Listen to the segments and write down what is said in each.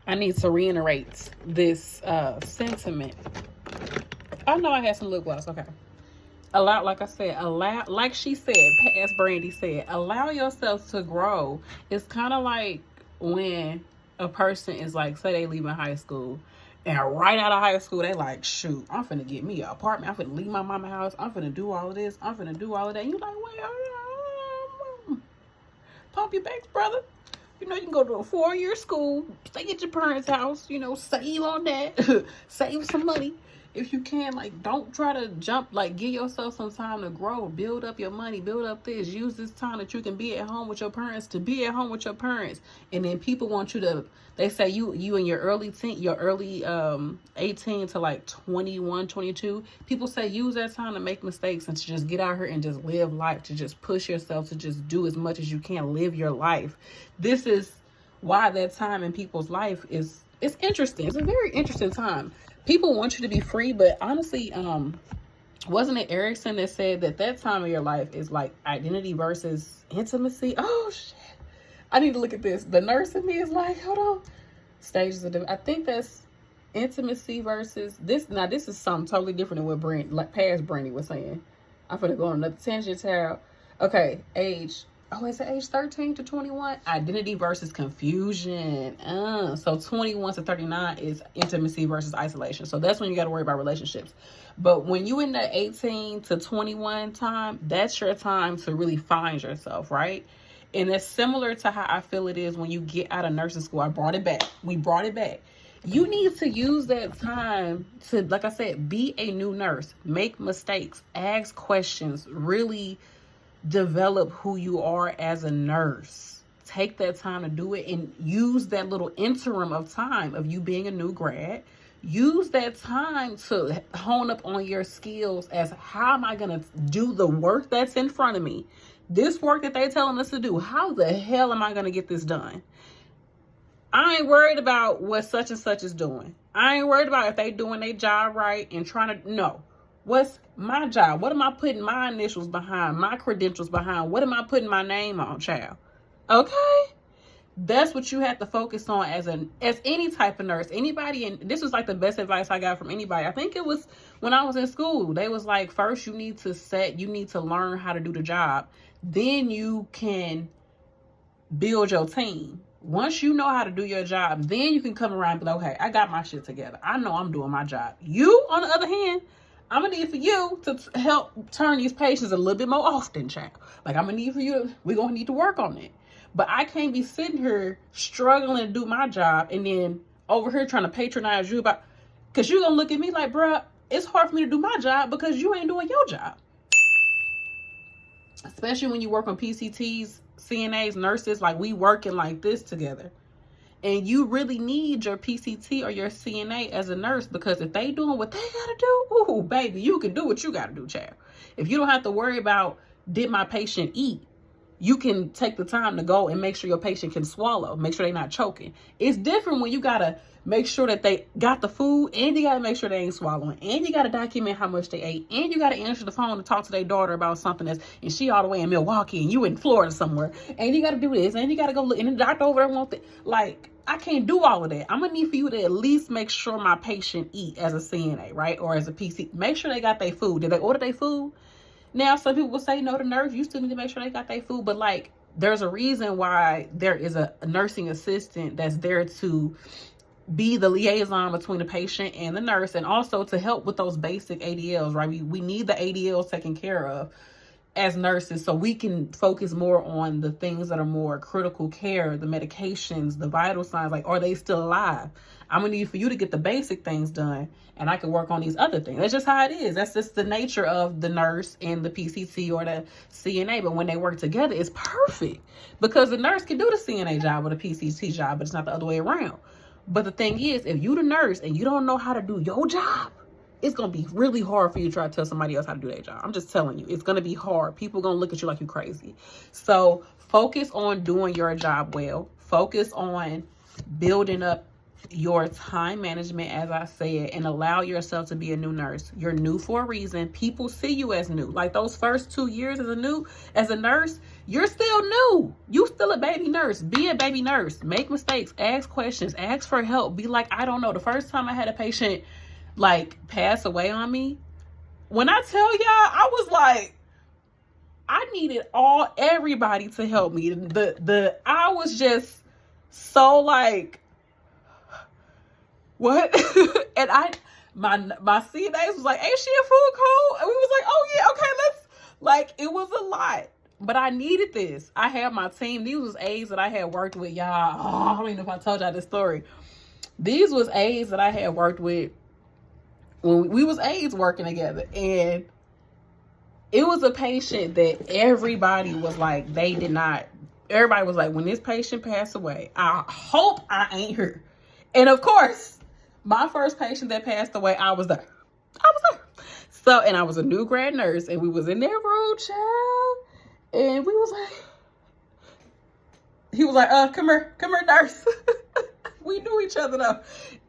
I need to reiterate this sentiment. I know I had some lip gloss. Okay. Allow, like I said, allow, like she said, as Brandy said, allow yourself to grow. It's kind of like when a person is like, say they leaving high school, and right out of high school, they like, shoot, I'm finna get me an apartment. I'm finna leave my mama house. I'm finna do all of this. I'm finna do all of that. And you like, wait, pump your brakes, brother. You know, you can go to a 4-year school, stay at your parents' house, you know, save on that, save some money. If you can, like, don't try to jump, like, give yourself some time to grow, build up your money, build up this, use this time that you can be at home with your parents to be at home with your parents. And then people want you to, they say you in your early 18 to like 21, 22, people say use that time to make mistakes and to just get out here and just live life, to just push yourself, to just do as much as you can, live your life. This is why that time in people's life is, it's interesting. It's a very interesting time. People want you to be free, but honestly, wasn't it Erickson that said that time of your life is like identity versus intimacy? Oh, shit. I need to look at this. The nurse in me is like, hold on. Stages of, I think that's intimacy versus this. Now, this is something totally different than what Brand, like past Brandy was saying. I'm going to go on another tangent, child. Okay, age. Oh, is it age 13 to 21? Identity versus confusion. So 21 to 39 is intimacy versus isolation. So that's when you got to worry about relationships. But when you in the 18 to 21 time, that's your time to really find yourself, right? And it's similar to how I feel it is when you get out of nursing school. I brought it back. We brought it back. You need to use that time to, like I said, be a new nurse, make mistakes, ask questions, really develop who you are as a nurse. Take that time to do it and use that little interim of time of you being a new grad. Use that time to hone up on your skills as how am I going to do the work that's in front of me? This work that they're telling us to do, how the hell am I going to get this done? I ain't worried about what such and such is doing. I ain't worried about if they doing their job right and trying to, no. What's my job? What am I putting my initials behind, my credentials behind? What am I putting my name on, child? Okay? That's what you have to focus on as any type of nurse. Anybody, and this was like the best advice I got from anybody. I think it was when I was in school. They was like, first you need to learn how to do the job. Then you can build your team. Once you know how to do your job, then you can come around and be like, okay, I got my shit together. I know I'm doing my job. You, on the other hand, I'm going to need for you to help turn these patients a little bit more often, child. Like, I'm going to need for you, we're going to need to work on it. But I can't be sitting here struggling to do my job and then over here trying to patronize you about, because you're going to look at me like, bruh, it's hard for me to do my job because you ain't doing your job. Especially when you work on PCTs, CNAs, nurses, like we working like this together. And you really need your PCT or your CNA as a nurse, because if they doing what they gotta do, ooh, baby, you can do what you gotta do, child. If you don't have to worry about, did my patient eat? You can take the time to go and make sure your patient can swallow, make sure they're not choking. It's different when you gotta make sure that they got the food, and you gotta make sure they ain't swallowing, and you gotta document how much they ate, and you gotta answer the phone to talk to their daughter about something and she all the way in Milwaukee and you in Florida somewhere, and you gotta do this, and you gotta go look, and the doctor over there wants it. Like, I can't do all of that. I'm gonna need for you to at least make sure my patient eat as a CNA, right? Or as a PC. Make sure they got their food. Did they order their food? Now, some people will say, no, the nurse, you still need to make sure they got their food. But like, there's a reason why there is a nursing assistant that's there to be the liaison between the patient and the nurse, and also to help with those basic ADLs, right? We need the ADLs taken care of as nurses, so we can focus more on the things that are more critical care, the medications, the vital signs, like, are they still alive? I'm gonna need for you to get the basic things done, and I can work on these other things. That's just how it is. That's just the nature of the nurse and the PCT or the CNA. But when they work together, it's perfect, because the nurse can do the CNA job or the PCT job, but it's not the other way around. But the thing is, if you the nurse and you don't know how to do your job, it's going to be really hard for you to try to tell somebody else how to do their job. I'm just telling you, it's going to be hard. People are going to look at you like you're crazy. So focus on doing your job well. Focus on building up your time management, as I said, and allow yourself to be a new nurse. You're new for a reason. People see you as new. Like those first 2 years as a nurse, You're still new. You still a baby nurse. Be a baby nurse. Make mistakes. Ask questions. Ask for help. Be like, I don't know. The first time I had a patient like pass away on me, when I tell y'all, I was like, I needed everybody to help me. I was just so like, what? And my CNAs was like, ain't she a food code? And we was like, oh yeah, okay, it was a lot. But I needed this. I had my team. These was aides that I had worked with, y'all. Oh, I don't even know if I told y'all this story. These was aides that I had worked with when we was aides working together. And it was a patient that everybody was like, everybody was like, when this patient passed away, I hope I ain't her. And of course, my first patient that passed away, I was there. So, and I was a new grad nurse, and we was in their room, child. And we was like, he was like, come here, nurse. We knew each other though.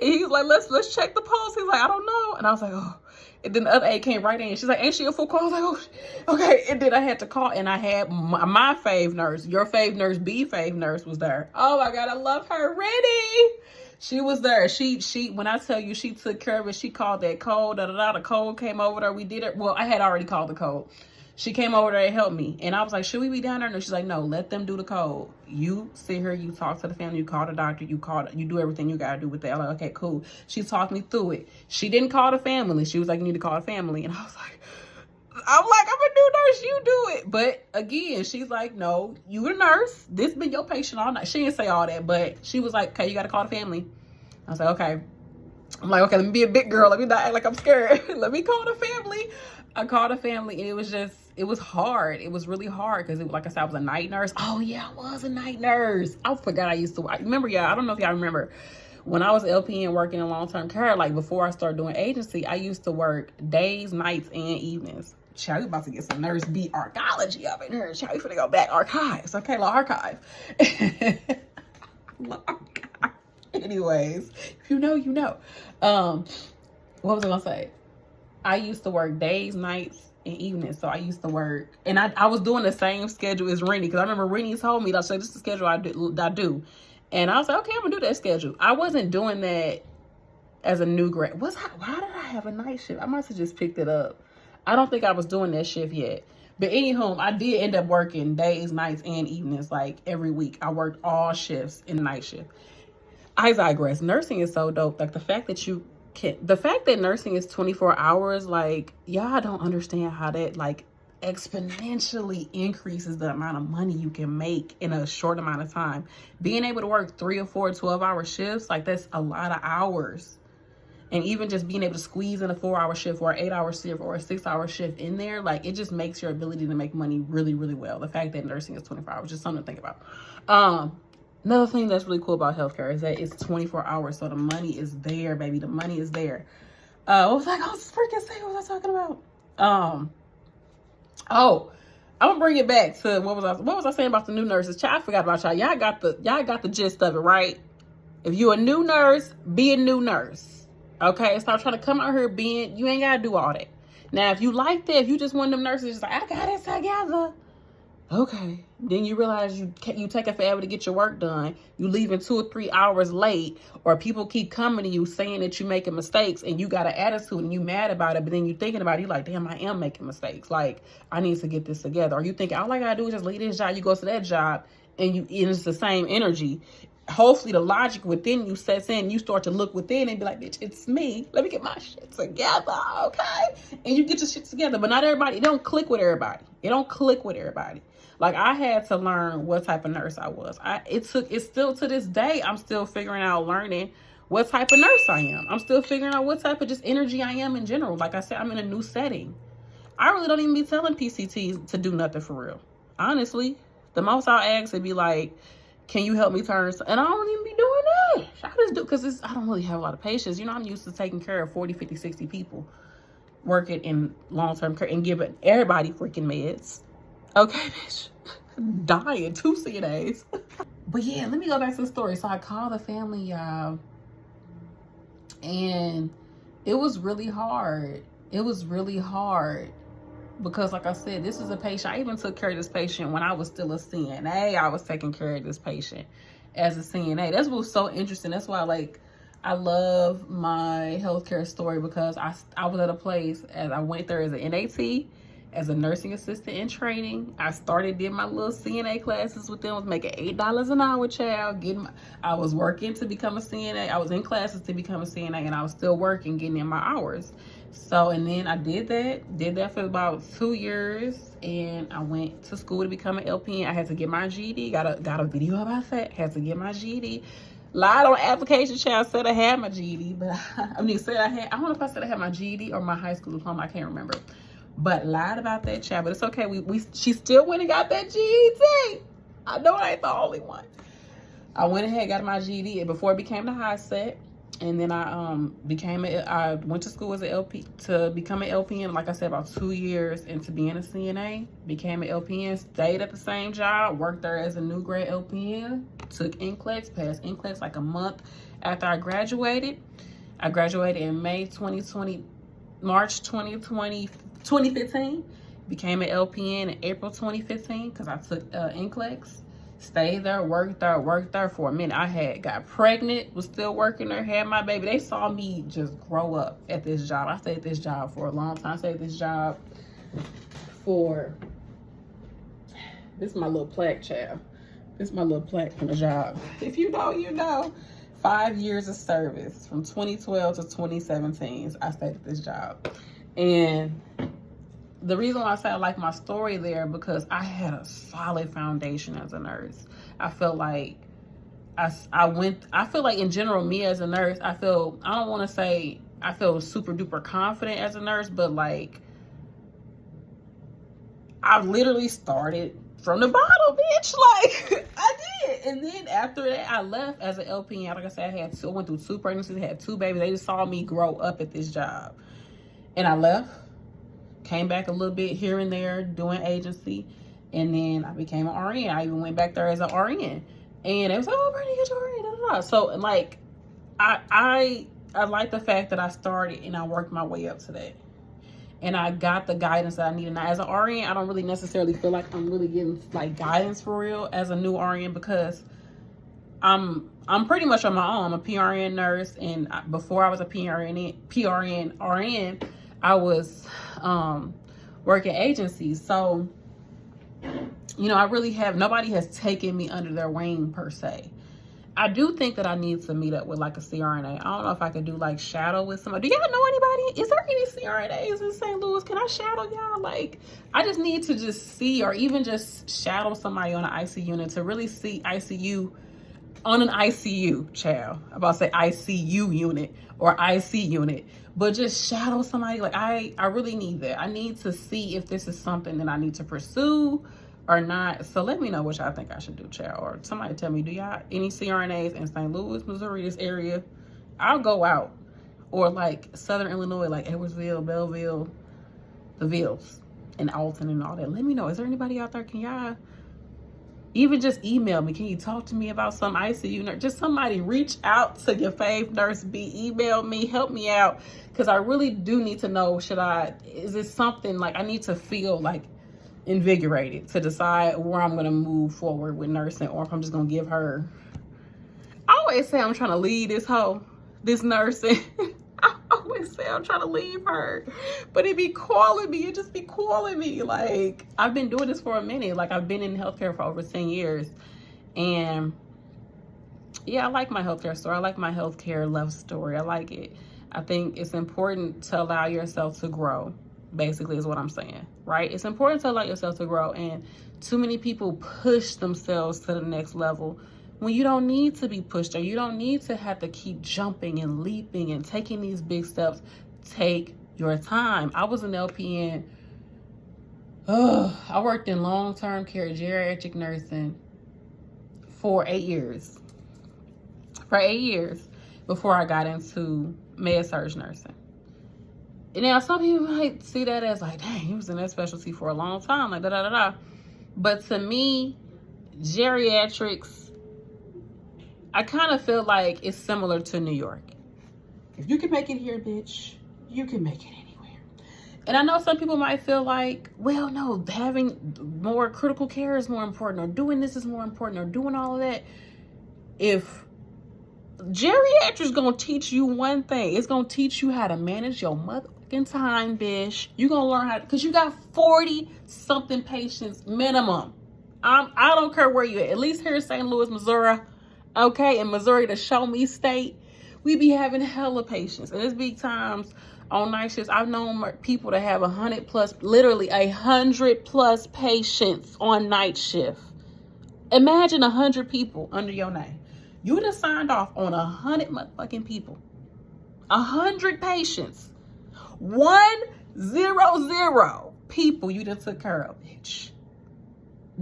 And he was like, let's check the pulse. He's like, I don't know. And I was like, oh. And then the other aide came right in. She's like, ain't she a full call? I was like, oh, okay. And then I had to call, and I had my fave nurse, YourFavNurseB fave nurse was there. Oh my God, I love her. Ready. She was there. She, when I tell you, she took care of it. She called that code, the code came over there. We did it. Well, I had already called the code. She came over there and helped me. And I was like, should we be down there? No, she's like, no, let them do the code. You sit here, you talk to the family, you call the doctor, you do everything you gotta do with that. I'm like, okay, cool. She talked me through it. She didn't call the family. She was like, you need to call the family. And I was like, I'm a new nurse, you do it. But again, she's like, no, you a nurse. This been your patient all night. She didn't say all that, but she was like, okay, you gotta call the family. I was like, okay. I'm like, okay, let me be a big girl. Let me not act like I'm scared. Let me call the family. I called the family, and it was hard. It was really hard because, like I said, I was a night nurse. Oh, yeah, I was a night nurse. I forgot I remember, y'all, I don't know if y'all remember, when I was LPN working in long-term care, like before I started doing agency, I used to work days, nights, and evenings. Child, we about to get some Nurse B archaeology up in here. Child, we finna go back archives. Okay, little archive. Anyways, if you know, you know. What was I gonna say? I used to work days, nights, and evenings. So I used to work, and I was doing the same schedule as Rennie, because I remember Rennie told me, like, so this is the schedule I do. And I was like, okay, I'm gonna do that schedule. I wasn't doing that as a new grad. Why did I have a night shift? I must have just picked it up. I don't think I was doing that shift yet. But anyhow, I did end up working days, nights, and evenings, like every week. I worked all shifts in the night shift. I digress. Nursing is so dope. Like the fact that nursing is 24 hours, like, y'all don't understand how that like exponentially increases the amount of money you can make in a short amount of time. Being able to work 3 or 4 12-hour shifts, like that's a lot of hours. And even just being able to squeeze in a 4-hour shift or an 8-hour shift or a 6-hour shift in there, like it just makes your ability to make money really, really well. The fact that nursing is 24 hours, just something to think about. Another thing that's really cool about healthcare is that it's 24 hours. So the money is there, baby. The money is there. What was I going to freaking say? What was I talking about? Oh, I'm gonna bring it back to what was I saying about the new nurses? Child, I forgot about y'all. Y'all got the gist of it, right? If you a new nurse, be a new nurse. Okay? Stop trying to come out here you ain't gotta do all that. Now, if you like that, if you just one of them nurses just like, I got it together. Okay. Then you realize you take it forever to get your work done. You leaving 2 or 3 hours late, or people keep coming to you saying that you're making mistakes and you got an attitude and you mad about it, but then you thinking about it, you like, damn, I am making mistakes. Like, I need to get this together. Or you think all I gotta do is just leave this job, you go to that job, and it's the same energy. Hopefully the logic within you sets in, you start to look within and be like, bitch, it's me. Let me get my shit together, okay? And you get your shit together, but not everybody, it don't click with everybody. It don't click with everybody. Like, I had to learn what type of nurse I was. It's still to this day, I'm still figuring out, learning what type of nurse I am. I'm still figuring out what type of just energy I am in general. Like I said, I'm in a new setting. I really don't even be telling PCTs to do nothing for real. Honestly, the most I'll ask would be like, can you help me turn? And I don't even be doing that. I just do, because I don't really have a lot of patience. You know, I'm used to taking care of 40, 50, 60 people, working in long-term care and giving everybody freaking meds. Okay, bitch. Dying 2 CNAs. But yeah, let me go back to the story. So I called the family, y'all. And it was really hard. It was really hard. because like I said, this is a patient. I even took care of this patient when I was still a CNA. I was taking care of this patient as a CNA. That's what's so interesting. That's why, like, I love my healthcare story, because I was at a place, as I went there as an NAT, as a nursing assistant in training. I did my little CNA classes with them, was making $8 an hour, child. I was working to become a CNA. I was in classes to become a CNA, and I was still working, getting in my hours. So, and then I did that for about 2 years, and I went to school to become an LPN. I had to get my GED. Got a video about that. Had to get my GED. Lied on the application, child. Said I had my GED, but I don't know if I said I had my GED or my high school diploma. I can't remember. But lied about that, child. But it's okay. She still went and got that GED. I know I ain't the only one. I went ahead and got my GED before it became the high set. And then I went to school as an LP to become an LPN. Like I said, about 2 years into being a CNA, became an LPN, stayed at the same job, worked there as a new grade LPN, took NCLEX, passed NCLEX like a month after I graduated. I graduated in March 2015. Became an LPN in April 2015 because I took NCLEX. Stayed there, worked there for a minute. I got pregnant, was still working there, had my baby. They saw me just grow up at this job. I stayed at this job for a long time. I stayed at this job for, this is my little plaque, child. This is my little plaque from the job. If you know, you know. 5 years of service from 2012 to 2017. I stayed at this job. And the reason why I say I like my story there, because I had a solid foundation as a nurse. I felt like I feel like in general, me as a nurse, I don't want to say I feel super duper confident as a nurse, but like I literally started from the bottom, bitch. Like I did. And then after that, I left as an LPN. Like I said, I went through 2 pregnancies, had 2 babies. They just saw me grow up at this job. And I left. Came back a little bit here and there doing agency, and then I became an RN. I even went back there as an RN, and it was like, oh, Brittany, get your RN, da, da, da. So like, I like the fact that I started and I worked my way up to that, and I got the guidance that I needed. Now as an RN, I don't really necessarily feel like I'm really getting like guidance for real as a new RN, because I'm pretty much on my own. I'm a PRN nurse, and before I was a PRN RN, I was working agencies. So, you know, I really nobody has taken me under their wing per se. I do think that I need to meet up with like a CRNA. I don't know if I could do like shadow with somebody. Do y'all know anybody? Is there any CRNAs in St. Louis? Can I shadow y'all? Like, I just need to just see, or even just shadow somebody on an ICU unit to really see ICU on an ICU, child. I'm about to say ICU unit or IC unit, but just shadow somebody. Like I really need that. I need to see if this is something that I need to pursue or not. So let me know what y'all think I should do, child. Or somebody tell me, do y'all any CRNAs in St. Louis, Missouri, this area? I'll go out. Or like Southern Illinois, like Edwardsville, Belleville, the Villes, and Alton and all that. Let me know. Is there anybody out there? Can y'all even just email me? Can you talk to me about some ICU nurse? Just somebody reach out to YourFavNurseB. Email me, help me out. Because I really do need to know, is it something like I need to feel like invigorated to decide where I'm going to move forward with nursing, or if I'm just going to give her. I always say I'm trying to leave this nursing. I always say I'm trying to leave her, but it be calling me. It just be calling me. Like, I've been doing this for a minute. Like, I've been in healthcare for over 10 years. And yeah, I like my healthcare story. I like my healthcare love story. I like it. I think it's important to allow yourself to grow, basically, is what I'm saying, right? It's important to allow yourself to grow. And too many people push themselves to the next level when you don't need to be pushed, or you don't need to have to keep jumping and leaping and taking these big steps. Take your time. I was an LPN. I worked in long-term care, geriatric nursing for 8 years. For 8 years before I got into med-surg nursing. And now some people might see that as like, dang, he was in that specialty for a long time, like da-da-da-da. But to me, geriatrics, I kind of feel like it's similar to New York. If you can make it here, bitch, you can make it anywhere. And I know some people might feel like, well, no, having more critical care is more important, or doing this is more important, or doing all of that. If geriatrics gonna teach you one thing, it's gonna teach you how to manage your motherfucking time, bitch. You gonna learn how to, because you got 40 something patients minimum. I don't care where you at least here in St. Louis, Missouri, okay, in Missouri, the show me state, we be having hella patients. And there's big times on night shifts. I've known people to have 100 plus, literally 100 plus patients on night shift. Imagine 100 people under your name. You done signed off on 100 motherfucking people. 100 patients. 100 people you done took care of, bitch.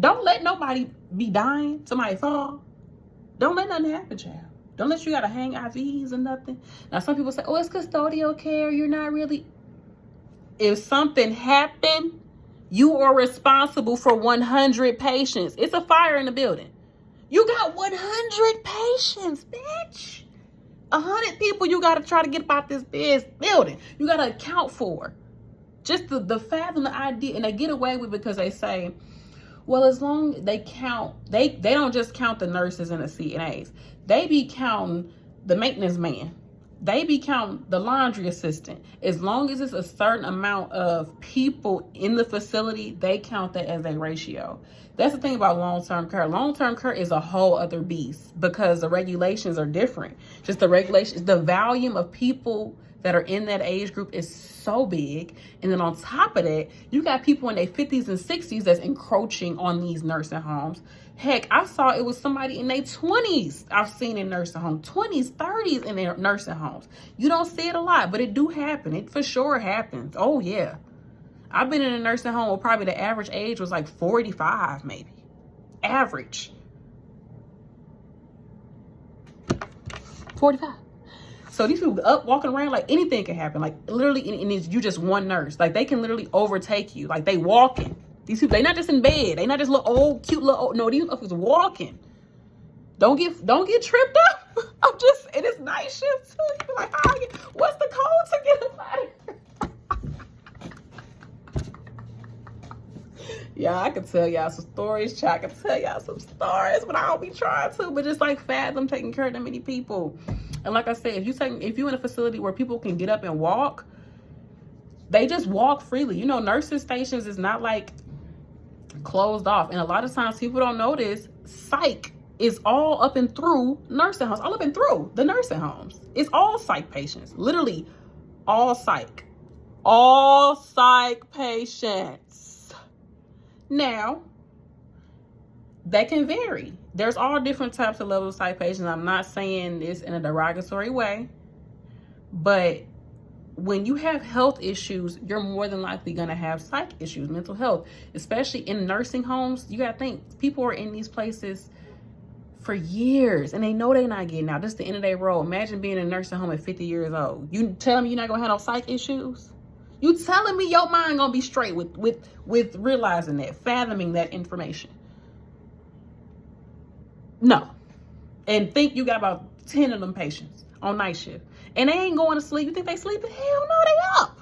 Don't let nobody be dying. Somebody fall. Don't let nothing happen, child. Don't let you gotta hang IVs and nothing. Now, some people say, oh, it's custodial care. You're not really. If something happened, you are responsible for 100 patients. It's a fire in the building. You got 100 patients, bitch. 100 people you got to try to get about this building. You got to account for. Just the fathom the idea. And they get away with it because they say, well, as long as they count, they don't just count the nurses and the CNAs. They be counting the maintenance man. They be counting the laundry assistant. As long as it's a certain amount of people in the facility, they count that as a ratio. That's the thing about long-term care. Long-term care is a whole other beast because the regulations are different. Just the regulations, the volume of people that are in that age group is so big. And then on top of that, you got people in their 50s and 60s that's encroaching on these nursing homes. Heck, I saw it was somebody in their 20s I've seen in nursing homes, 20s, 30s in their nursing homes. You don't see it a lot, but it do happen. It for sure happens. Oh, yeah. I've been in a nursing home where probably the average age was like 45, maybe. Average. 45. So these people up walking around like anything can happen. Like literally, and you just one nurse. Like they can literally overtake you. Like they walking. These people, they not just in bed. They not just little old, cute little old. No, these folks walking. Don't get tripped up. I'm just, and it's night shift too. You're like, what's the code to get them out of here? Yeah, I can tell y'all some stories, child. I can tell y'all some stories, but I don't be trying to. But just like fathom taking care of that many people. And like I said, if you're in a facility where people can get up and walk, they just walk freely. You know, nursing stations is not like closed off. And a lot of times people don't know this. Psych is all up and through nursing homes, all up and through the nursing homes. It's all psych patients, literally all psych patients. Now, that can vary. There's all different types of levels of psych patients. I'm not saying this in a derogatory way, but when you have health issues, you're more than likely going to have psych issues, mental health, especially in nursing homes. You got to think, people are in these places for years and they know they're not getting out. This is the end of their road. Imagine being in a nursing home at 50 years old. You telling me you're not going to have no psych issues? You telling me your mind going to be straight with realizing that, fathoming that information? No. And think you got about 10 of them patients on night shift. And they ain't going to sleep. You think they sleeping? Hell no, they up.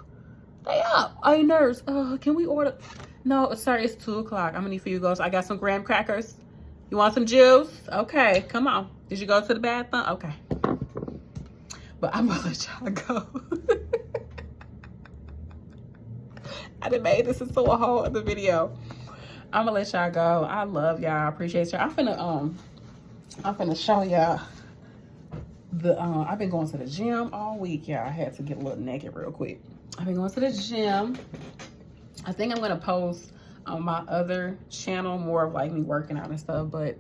They up. Hey, nurse, can we order? No, sorry, it's 2 o'clock. I'm going to need for you to go. So I got some graham crackers. You want some juice? Okay, come on. Did you go to the bathroom? Okay. But I'm going to let y'all go. I done made this into a whole other video. I'm going to let y'all go. I love y'all. I appreciate y'all. I'm finna show y'all I've been going to the gym all week, y'all. I had to get a little naked real quick. I've been going to the gym. I think I'm gonna post on my other channel more of like me working out and stuff, but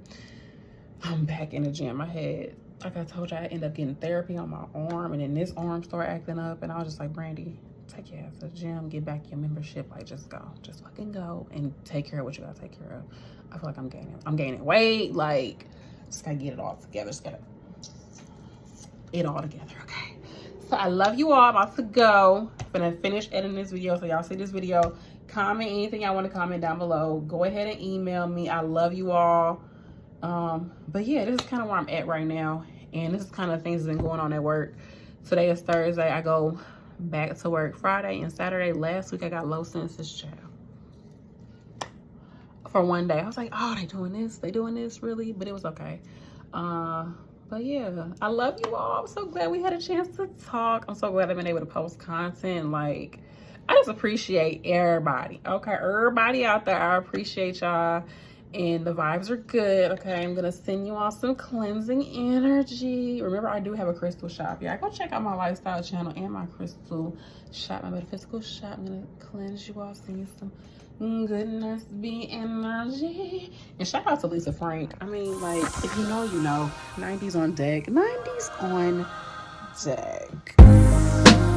I'm back in the gym. Like I told you, I ended up getting therapy on my arm, and then this arm started acting up, and I was just like, Brandy, take your ass to the gym, get back your membership, like just go, just fucking go and take care of what you gotta take care of. I feel like I'm gaining weight, like just gotta get it all together, just gotta it all together. Okay, so I love you all. I'm about to go. I'm gonna finish editing this video, so y'all see this video. Comment anything y'all want to comment down below. Go ahead and email me. I love you all. But yeah, this is kind of where I'm at right now, and this is kind of things that's been going on at work. Today is Thursday. I go back to work Friday and Saturday. Last week I got low census, child. For one day. I was like, oh, they doing this really? But it was okay. But yeah, I love you all. I'm so glad we had a chance to talk. I'm so glad I've been able to post content. Like, I just appreciate everybody. Okay, everybody out there, I appreciate y'all. And the vibes are good. Okay, I'm gonna send you all some cleansing energy. Remember, I do have a crystal shop. Yeah, go check out my lifestyle channel and my crystal shop, my metaphysical shop. I'm gonna cleanse you all, send you some good nurse-B energy. And shout out to Lisa Frank. I mean, like, if you know, you know. 90s on deck. 90s on deck.